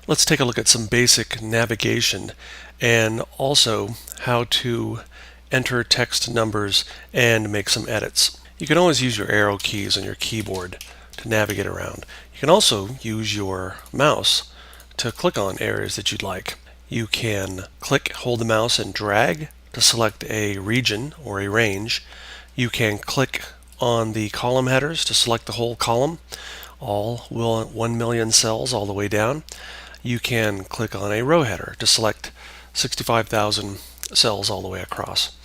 Let's take a look at some basic navigation and also how to enter text numbers and make some edits. You can always use your arrow keys on your keyboard to navigate around. You can also use your mouse to click on areas that you'd like. You can hold the mouse and drag to select a region or a range. You can click on the column headers to select the whole column, all 1 million cells all the way down. You can click on a row header to select 65,000 cells all the way across.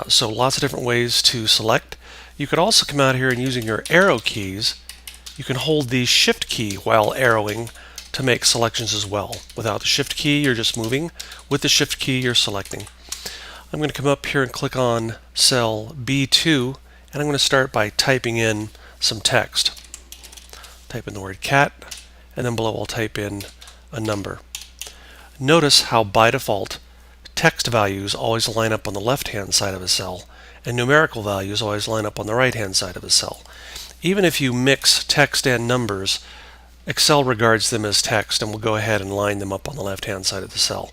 So lots of different ways to select. You could also come out here and using your arrow keys, you can hold the shift key while arrowing to make selections as well. Without the shift key, you're just moving. With the shift key, you're selecting. I'm going to come up here and click on cell B2, and I'm going to start by typing in some text. Type in the word cat, and then below I'll type in a number. Notice how by default text values always line up on the left-hand side of a cell, and numerical values always line up on the right-hand side of a cell. Even if you mix text and numbers, Excel regards them as text and will go ahead and line them up on the left-hand side of the cell.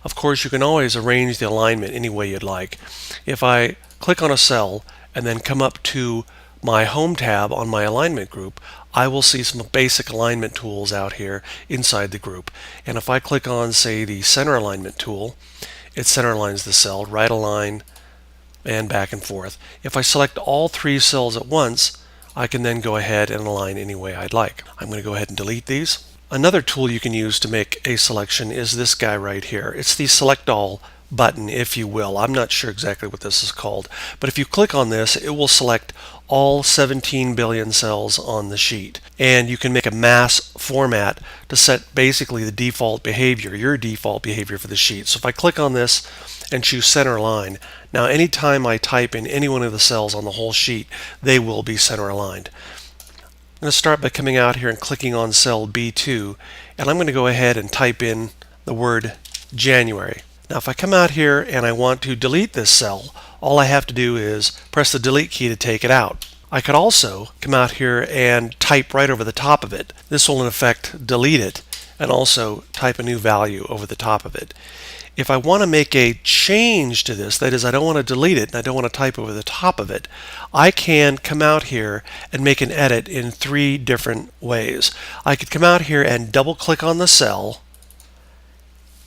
Of course, you can always arrange the alignment any way you'd like. If I click on a cell and then come up to my Home tab on my alignment group, I will see some basic alignment tools out here inside the group. And if I click on, say, the center alignment tool, it center aligns the cell, right align, and back and forth. If I select all three cells at once, I can then go ahead and align any way I'd like. I'm going to go ahead and delete these. Another tool you can use to make a selection is this guy right here. It's the Select All button, if you will. I'm not sure exactly what this is called, but if you click on this, it will select all 17 billion cells on the sheet. And you can make a mass format to set basically the default behavior, your default behavior for the sheet. So if I click on this and choose center line, now anytime I type in any one of the cells on the whole sheet, they will be center aligned. I'm going to start by coming out here and clicking on cell B2, and I'm going to go ahead and type in the word January. Now if I come out here and I want to delete this cell, all I have to do is press the delete key to take it out. I could also come out here and type right over the top of it. This will in effect delete it and also type a new value over the top of it. If I want to make a change to this, that is, I don't want to delete it and I don't want to type over the top of it, I can come out here and make an edit in three different ways. I could come out here and double click on the cell,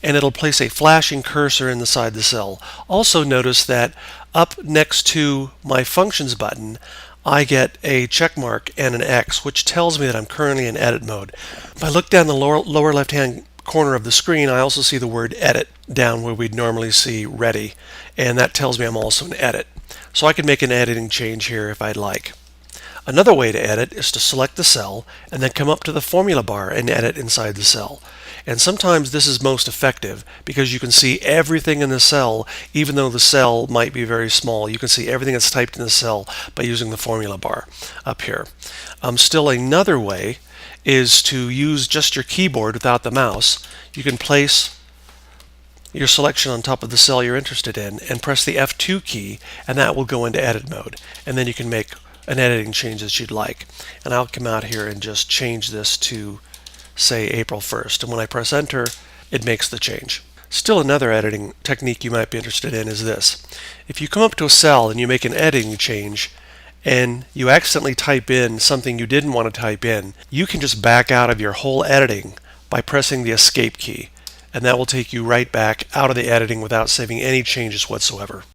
and it'll place a flashing cursor inside the cell. Also notice that up next to my functions button, I get a check mark and an X, which tells me that I'm currently in edit mode. If I look down the lower left-hand corner of the screen, I also see the word edit down where we'd normally see ready, and that tells me I'm also in edit. So I can make an editing change here if I'd like. Another way to edit is to select the cell and then come up to the formula bar and edit inside the cell. And sometimes this is most effective because you can see everything in the cell, even though the cell might be very small. You can see everything that's typed in the cell by using the formula bar up here. Still another way is to use just your keyboard without the mouse. You can place your selection on top of the cell you're interested in and press the F2 key, and that will go into edit mode. And then you can make an editing change that you'd like. And I'll come out here and just change this to, say, April 1st. And when I press enter, it makes the change. Still another editing technique you might be interested in is this. If you come up to a cell and you make an editing change, and you accidentally type in something you didn't want to type in, you can just back out of your whole editing by pressing the escape key, and that will take you right back out of the editing without saving any changes whatsoever.